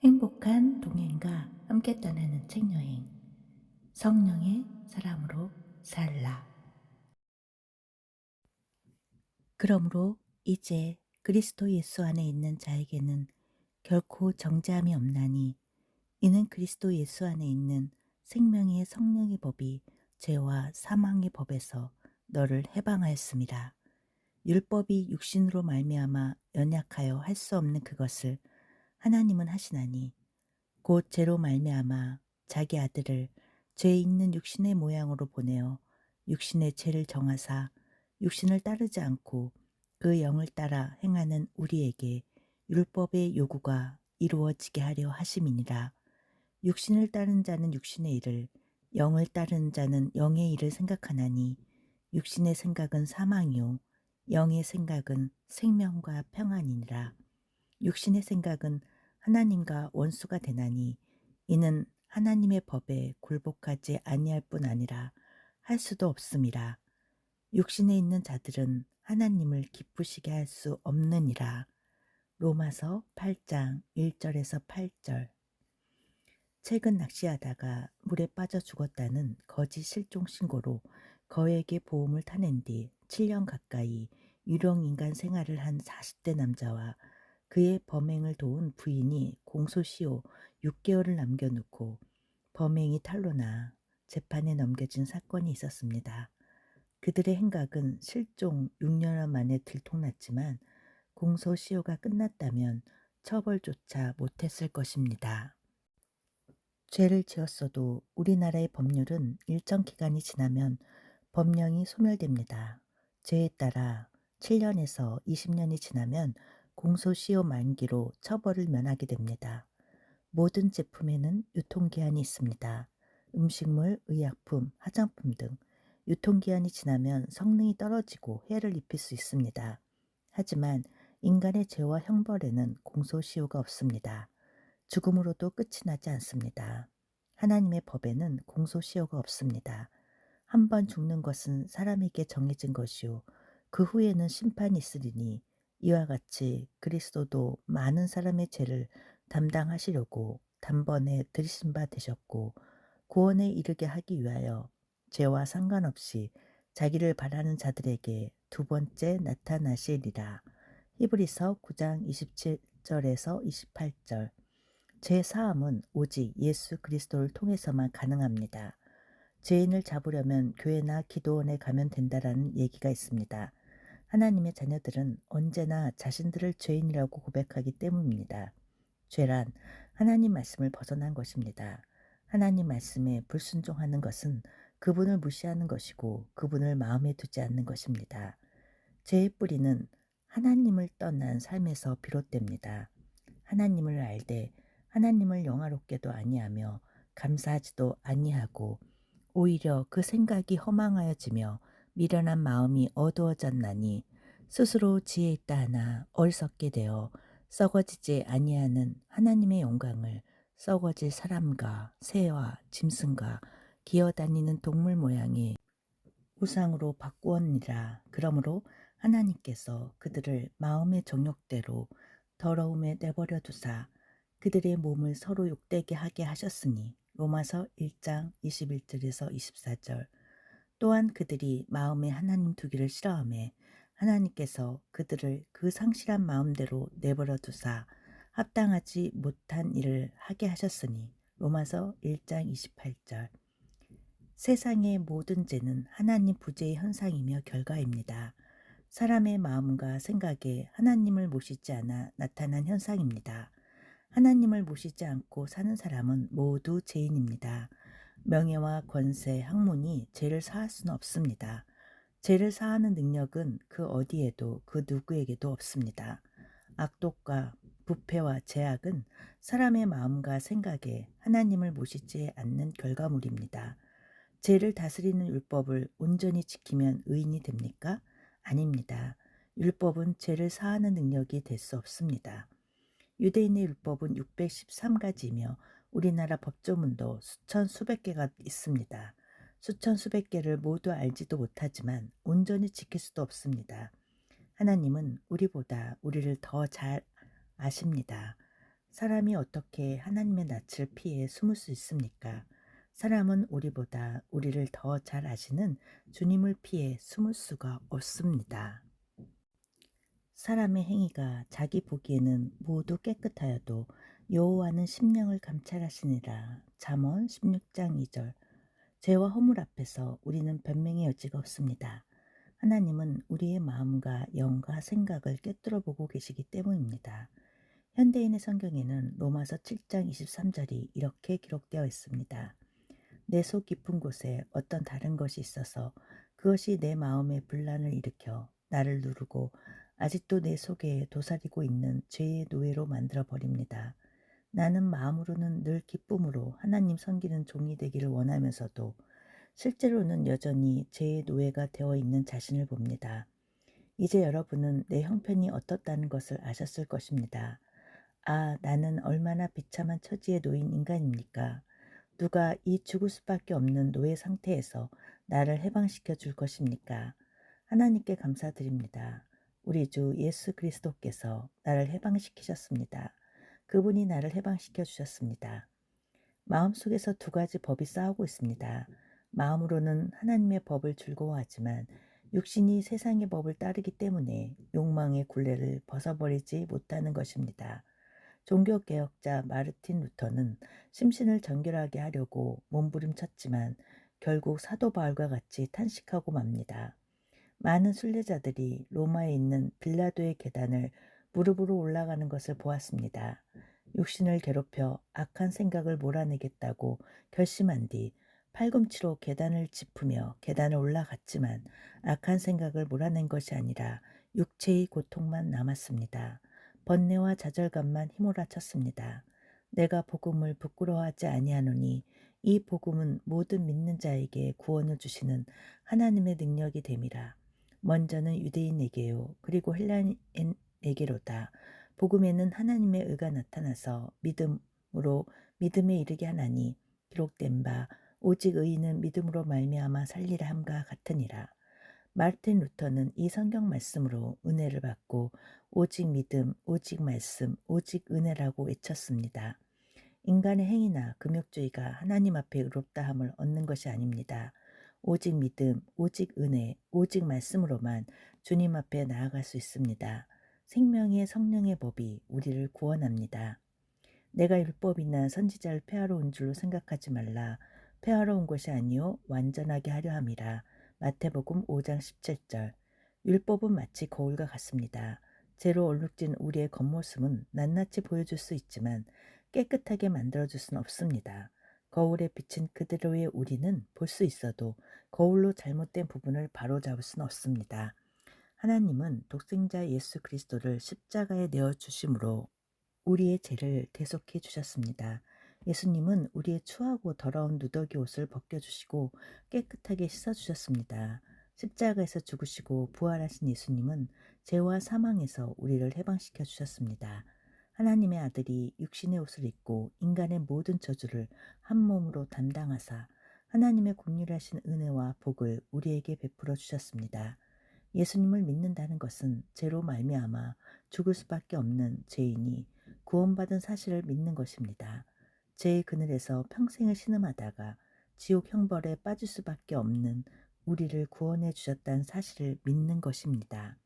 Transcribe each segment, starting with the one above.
행복한 동행과 함께 떠나는 책여행. 성령의 사람으로 살라. 그러므로 이제 그리스도 예수 안에 있는 자에게는 결코 정죄함이 없나니, 이는 그리스도 예수 안에 있는 생명의 성령의 법이 죄와 사망의 법에서 너를 해방하였습니다. 율법이 육신으로 말미암아 연약하여 할 수 없는 그것을 하나님은 하시나니, 곧 죄로 말미암아 자기 아들을 죄 있는 육신의 모양으로 보내어 육신의 죄를 정하사 육신을 따르지 않고 그 영을 따라 행하는 우리에게 율법의 요구가 이루어지게 하려 하심이니라. 육신을 따른 자는 육신의 일을, 영을 따르는 자는 영의 일을 생각하나니, 육신의 생각은 사망이요 영의 생각은 생명과 평안이니라. 육신의 생각은 하나님과 원수가 되나니, 이는 하나님의 법에 굴복하지 아니할 뿐 아니라 할 수도 없음이라. 육신에 있는 자들은 하나님을 기쁘시게 할 수 없느니라. 로마서 8장 1절에서 8절. 최근 낚시하다가 물에 빠져 죽었다는 거짓 실종 신고로 거액의 보험을 타낸 뒤 7년 가까이 유령 인간 생활을 한 40대 남자와 그의 범행을 도운 부인이 공소시효 6개월을 남겨놓고 범행이 탄로나 재판에 넘겨진 사건이 있었습니다. 그들의 행각은 실종 6년 만에 들통났지만 공소시효가 끝났다면 처벌조차 못했을 것입니다. 죄를 지었어도 우리나라의 법률은 일정 기간이 지나면 법령이 소멸됩니다. 죄에 따라 7년에서 20년이 지나면 공소시효 만기로 처벌을 면하게 됩니다. 모든 제품에는 유통기한이 있습니다. 음식물, 의약품, 화장품 등 유통기한이 지나면 성능이 떨어지고 해를 입힐 수 있습니다. 하지만 인간의 죄와 형벌에는 공소시효가 없습니다. 죽음으로도 끝이 나지 않습니다. 하나님의 법에는 공소시효가 없습니다. 한 번 죽는 것은 사람에게 정해진 것이요 그 후에는 심판이 있으리니, 이와 같이 그리스도도 많은 사람의 죄를 담당하시려고 단번에 들이신 바 되셨고, 구원에 이르게 하기 위하여 죄와 상관없이 자기를 바라는 자들에게 두 번째 나타나시리라. 히브리서 9장 27절에서 28절. 죄 사함은 오직 예수 그리스도를 통해서만 가능합니다. 죄인을 잡으려면 교회나 기도원에 가면 된다라는 얘기가 있습니다. 하나님의 자녀들은 언제나 자신들을 죄인이라고 고백하기 때문입니다. 죄란 하나님 말씀을 벗어난 것입니다. 하나님 말씀에 불순종하는 것은 그분을 무시하는 것이고 그분을 마음에 두지 않는 것입니다. 죄의 뿌리는 하나님을 떠난 삶에서 비롯됩니다. 하나님을 알되 하나님을 영화롭게도 아니하며 감사하지도 아니하고 오히려 그 생각이 허망하여지며 미련한 마음이 어두워졌나니, 스스로 지혜 있다 하나 어리석게 되어 썩어지지 아니하는 하나님의 영광을 썩어질 사람과 새와 짐승과 기어다니는 동물 모양의 우상으로 바꾸었니라. 그러므로 하나님께서 그들을 마음의 정욕대로 더러움에 내버려 두사 그들의 몸을 서로 욕되게 하게 하셨으니, 로마서 1장 21절에서 24절. 또한 그들이 마음에 하나님 두기를 싫어하며 하나님께서 그들을 그 상실한 마음대로 내버려 두사 합당하지 못한 일을 하게 하셨으니, 로마서 1장 28절. 세상의 모든 죄는 하나님 부재의 현상이며 결과입니다. 사람의 마음과 생각에 하나님을 모시지 않아 나타난 현상입니다. 하나님을 모시지 않고 사는 사람은 모두 죄인입니다. 명예와 권세, 학문이 죄를 사할 수는 없습니다. 죄를 사하는 능력은 그 어디에도 그 누구에게도 없습니다. 악독과 부패와 제약은 사람의 마음과 생각에 하나님을 모시지 않는 결과물입니다. 죄를 다스리는 율법을 온전히 지키면 의인이 됩니까? 아닙니다. 율법은 죄를 사하는 능력이 될 수 없습니다. 유대인의 율법은 613가지이며 우리나라 법조문도 수천 수백 개가 있습니다. 수천 수백 개를 모두 알지도 못하지만 온전히 지킬 수도 없습니다. 하나님은 우리보다 우리를 더 잘 아십니다. 사람이 어떻게 하나님의 낯을 피해 숨을 수 있습니까? 사람은 우리보다 우리를 더 잘 아시는 주님을 피해 숨을 수가 없습니다. 사람의 행위가 자기 보기에는 모두 깨끗하여도 여호와는 심령을 감찰하시니라. 잠언 16장 2절. 죄와 허물 앞에서 우리는 변명의 여지가 없습니다. 하나님은 우리의 마음과 영과 생각을 꿰뚫어 보고 계시기 때문입니다. 현대인의 성경에는 로마서 7장 23절이 이렇게 기록되어 있습니다. 내 속 깊은 곳에 어떤 다른 것이 있어서 그것이 내 마음에 분란을 일으켜 나를 누르고 아직도 내 속에 도사리고 있는 죄의 노예로 만들어 버립니다. 나는 마음으로는 늘 기쁨으로 하나님 섬기는 종이 되기를 원하면서도 실제로는 여전히 죄의 노예가 되어 있는 자신을 봅니다. 이제 여러분은 내 형편이 어떻다는 것을 아셨을 것입니다. 아, 나는 얼마나 비참한 처지에 놓인 인간입니까? 누가 이 죽을 수밖에 없는 노예 상태에서 나를 해방시켜 줄 것입니까? 하나님께 감사드립니다. 우리 주 예수 그리스도께서 나를 해방시키셨습니다. 그분이 나를 해방시켜 주셨습니다. 마음속에서 두 가지 법이 싸우고 있습니다. 마음으로는 하나님의 법을 즐거워하지만 육신이 세상의 법을 따르기 때문에 욕망의 굴레를 벗어버리지 못하는 것입니다. 종교개혁자 마르틴 루터는 심신을 정결하게 하려고 몸부림쳤지만 결국 사도 바울과 같이 탄식하고 맙니다. 많은 순례자들이 로마에 있는 빌라도의 계단을 무릎으로 올라가는 것을 보았습니다. 육신을 괴롭혀 악한 생각을 몰아내겠다고 결심한 뒤 팔꿈치로 계단을 짚으며 계단을 올라갔지만 악한 생각을 몰아낸 것이 아니라 육체의 고통만 남았습니다. 번뇌와 좌절감만 휘몰아쳤습니다. 내가 복음을 부끄러워하지 아니하노니 이 복음은 모든 믿는 자에게 구원을 주시는 하나님의 능력이 됨이라. 먼저는 유대인에게요 그리고 헬라인에게로다. 복음에는 하나님의 의가 나타나서 믿음으로 믿음에 이르게 하나니 기록된 바 오직 의인은 믿음으로 말미암아 살리라 함과 같으니라. 마르틴 루터는 이 성경 말씀으로 은혜를 받고 오직 믿음, 오직 말씀, 오직 은혜라고 외쳤습니다. 인간의 행위나 금욕주의가 하나님 앞에 의롭다함을 얻는 것이 아닙니다. 오직 믿음, 오직 은혜, 오직 말씀으로만 주님 앞에 나아갈 수 있습니다. 생명의 성령의 법이 우리를 구원합니다. 내가 율법이나 선지자를 폐하러 온 줄로 생각하지 말라. 폐하러 온 것이 아니요 완전하게 하려 함이라. 마태복음 5장 17절. 율법은 마치 거울과 같습니다. 죄로 얼룩진 우리의 겉모습은 낱낱이 보여줄 수 있지만 깨끗하게 만들어줄 수는 없습니다. 거울에 비친 그대로의 우리는 볼 수 있어도 거울로 잘못된 부분을 바로잡을 수는 없습니다. 하나님은 독생자 예수 그리스도를 십자가에 내어주심으로 우리의 죄를 대속해 주셨습니다. 예수님은 우리의 추하고 더러운 누더기 옷을 벗겨주시고 깨끗하게 씻어주셨습니다. 십자가에서 죽으시고 부활하신 예수님은 죄와 사망에서 우리를 해방시켜 주셨습니다. 하나님의 아들이 육신의 옷을 입고 인간의 모든 저주를 한 몸으로 담당하사 하나님의 긍휼하신 은혜와 복을 우리에게 베풀어 주셨습니다. 예수님을 믿는다는 것은 죄로 말미암아 죽을 수밖에 없는 죄인이 구원받은 사실을 믿는 것입니다. 죄의 그늘에서 평생을 신음하다가 지옥 형벌에 빠질 수밖에 없는 우리를 구원해 주셨다는 사실을 믿는 것입니다.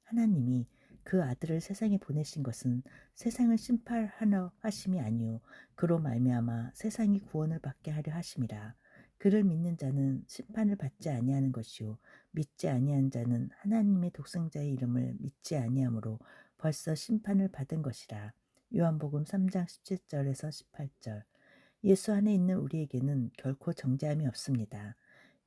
하나님이 그 아들을 세상에 보내신 것은 세상을 심판하려 하심이 아니요 그로 말미암아 세상이 구원을 받게 하려 하심이라. 그를 믿는 자는 심판을 받지 아니하는 것이요 믿지 아니한 자는 하나님의 독생자의 이름을 믿지 아니하므로 벌써 심판을 받은 것이라. 요한복음 3장 17절에서 18절. 예수 안에 있는 우리에게는 결코 정죄함이 없습니다.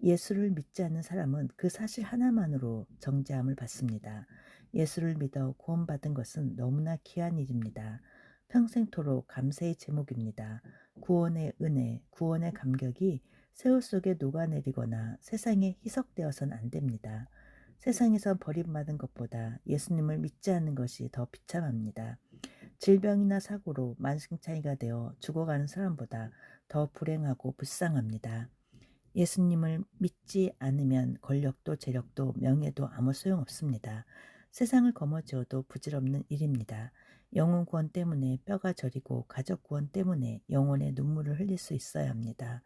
예수를 믿지 않는 사람은 그 사실 하나만으로 정죄함을 받습니다. 예수를 믿어 구원받은 것은 너무나 귀한 일입니다. 평생토록 감사의 제목입니다. 구원의 은혜, 구원의 감격이 세월 속에 녹아내리거나 세상에 희석되어서는 안 됩니다. 세상에서 버림받은 것보다 예수님을 믿지 않는 것이 더 비참합니다. 질병이나 사고로 만신창이가 되어 죽어가는 사람보다 더 불행하고 불쌍합니다. 예수님을 믿지 않으면 권력도 재력도 명예도 아무 소용없습니다. 세상을 거머쥐어도 부질없는 일입니다. 영혼 구원 때문에 뼈가 저리고 가족 구원 때문에 영혼의 눈물을 흘릴 수 있어야 합니다.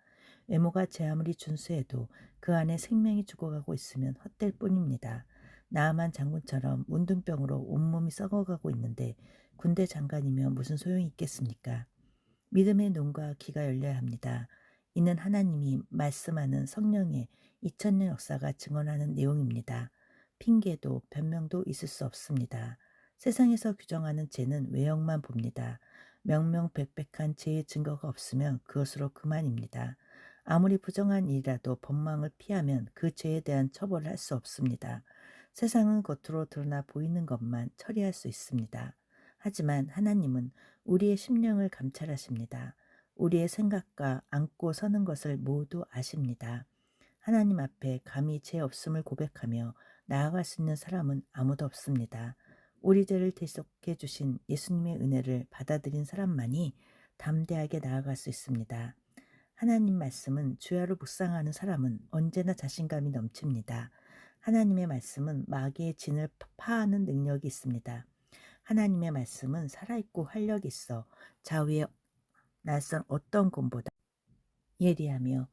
외모가 제 아무리 준수해도 그 안에 생명이 죽어가고 있으면 헛될 뿐입니다. 나아만 장군처럼 문둥병으로 온몸이 썩어가고 있는데 군대 장관이면 무슨 소용이 있겠습니까? 믿음의 눈과 귀가 열려야 합니다. 이는 하나님이 말씀하는 성령의 2000년 역사가 증언하는 내용입니다. 핑계도 변명도 있을 수 없습니다. 세상에서 규정하는 죄는 외형만 봅니다. 명명백백한 죄의 증거가 없으면 그것으로 그만입니다. 아무리 부정한 일이라도 법망을 피하면 그 죄에 대한 처벌을 할 수 없습니다. 세상은 겉으로 드러나 보이는 것만 처리할 수 있습니다. 하지만 하나님은 우리의 심령을 감찰하십니다. 우리의 생각과 안고 서는 것을 모두 아십니다. 하나님 앞에 감히 죄 없음을 고백하며 나아갈 수 있는 사람은 아무도 없습니다. 우리 죄를 대속해 주신 예수님의 은혜를 받아들인 사람만이 담대하게 나아갈 수 있습니다. 하나님 말씀은 주야로 묵상하는 사람은 언제나 자신감이 넘칩니다. 하나님의 말씀은 마귀의 진을 파하는 능력이 있습니다. 하나님의 말씀은 살아있고 활력이 있어 좌우의 낯선 어떤 검보다 예리하며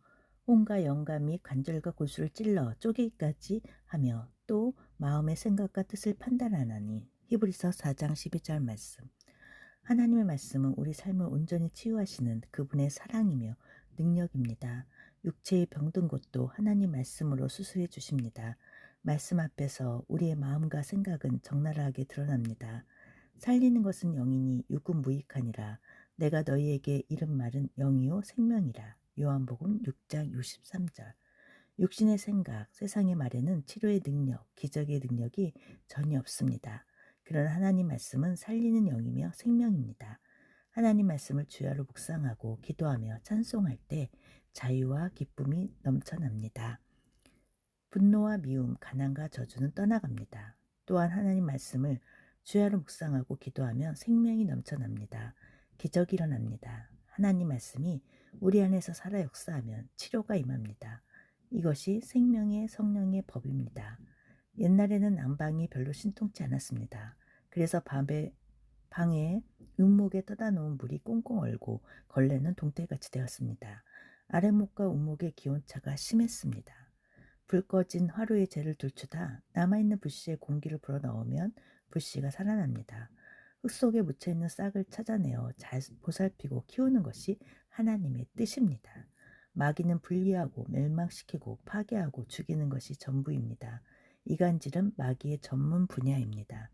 온갖 영감이 관절과 골수를 찔러 쪼개기까지 하며 또 마음의 생각과 뜻을 판단하나니. 히브리서 4장 12절 말씀. 하나님의 말씀은 우리 삶을 온전히 치유하시는 그분의 사랑이며 능력입니다. 육체의 병든 곳도 하나님 말씀으로 수술해 주십니다. 말씀 앞에서 우리의 마음과 생각은 적나라하게 드러납니다. 살리는 것은 영이니 육은 무익하니라. 내가 너희에게 이른 말은 영이요 생명이라. 요한복음 6장 63절. 육신의 생각, 세상의 말에는 치료의 능력, 기적의 능력이 전혀 없습니다. 그러나 하나님 말씀은 살리는 영이며 생명입니다. 하나님 말씀을 주야로 묵상하고 기도하며 찬송할 때 자유와 기쁨이 넘쳐납니다. 분노와 미움, 가난과 저주는 떠나갑니다. 또한 하나님 말씀을 주야로 묵상하고 기도하며 생명이 넘쳐납니다. 기적이 일어납니다. 하나님 말씀이 우리 안에서 살아 역사하면 치료가 임합니다. 이것이 생명의 성령의 법입니다. 옛날에는 난방이 별로 신통치 않았습니다. 그래서 방에 운목에 떠다 놓은 물이 꽁꽁 얼고 걸레는 동태같이 되었습니다. 아랫목과 운목의 기온차가 심했습니다. 불 꺼진 화로에 재를 들추다 남아있는 불씨에 공기를 불어넣으면 불씨가 살아납니다. 흙 속에 묻혀있는 싹을 찾아내어 잘 보살피고 키우는 것이 하나님의 뜻입니다. 마귀는 분리하고 멸망시키고 파괴하고 죽이는 것이 전부입니다. 이간질은 마귀의 전문 분야입니다.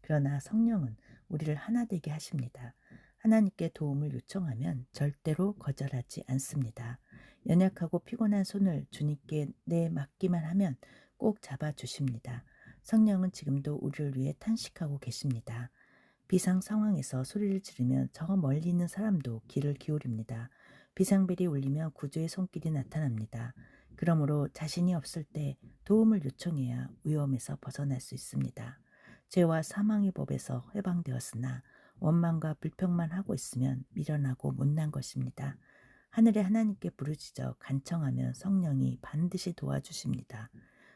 그러나 성령은 우리를 하나 되게 하십니다. 하나님께 도움을 요청하면 절대로 거절하지 않습니다. 연약하고 피곤한 손을 주님께 내맡기만 하면 꼭 잡아주십니다. 성령은 지금도 우리를 위해 탄식하고 계십니다. 비상 상황에서 소리를 지르면 저 멀리 있는 사람도 귀를 기울입니다. 비상벨이 울리면 구조의 손길이 나타납니다. 그러므로 자신이 없을 때 도움을 요청해야 위험에서 벗어날 수 있습니다. 죄와 사망의 법에서 해방되었으나 원망과 불평만 하고 있으면 미련하고 못난 것입니다. 하늘의 하나님께 부르짖어 간청하면 성령이 반드시 도와주십니다.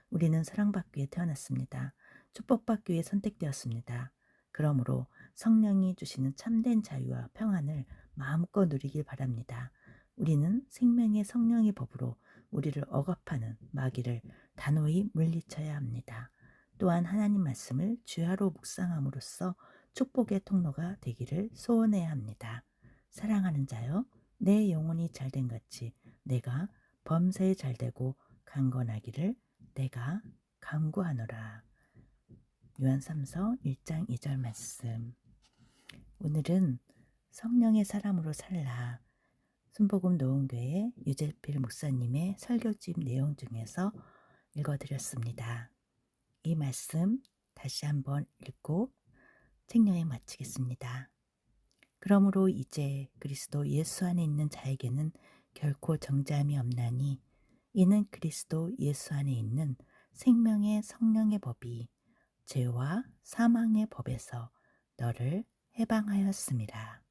우리는 사랑받기 위해 태어났습니다. 축복받기 위해 선택되었습니다. 그러므로 성령이 주시는 참된 자유와 평안을 마음껏 누리길 바랍니다. 우리는 생명의 성령의 법으로 우리를 억압하는 마귀를 단호히 물리쳐야 합니다. 또한 하나님 말씀을 주야로 묵상함으로써 축복의 통로가 되기를 소원해야 합니다. 사랑하는 자여, 내 영혼이 잘된 같이 내가 범사에 잘되고 강건하기를 내가 간구하노라. 요한 3서 1장 2절 말씀. 오늘은 성령의 사람으로 살라, 순복음 노원교회 유재필 목사님의 설교집 내용 중에서 읽어드렸습니다. 이 말씀 다시 한번 읽고 책여행 마치겠습니다. 그러므로 이제 그리스도 예수 안에 있는 자에게는 결코 정죄함이 없나니 이는 그리스도 예수 안에 있는 생명의 성령의 법이 죄와 사망의 법에서 너를 해방하였음이라.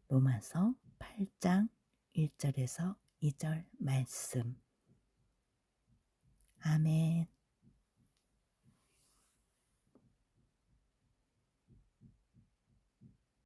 로마서 8장 1절에서 2절 말씀. 아멘.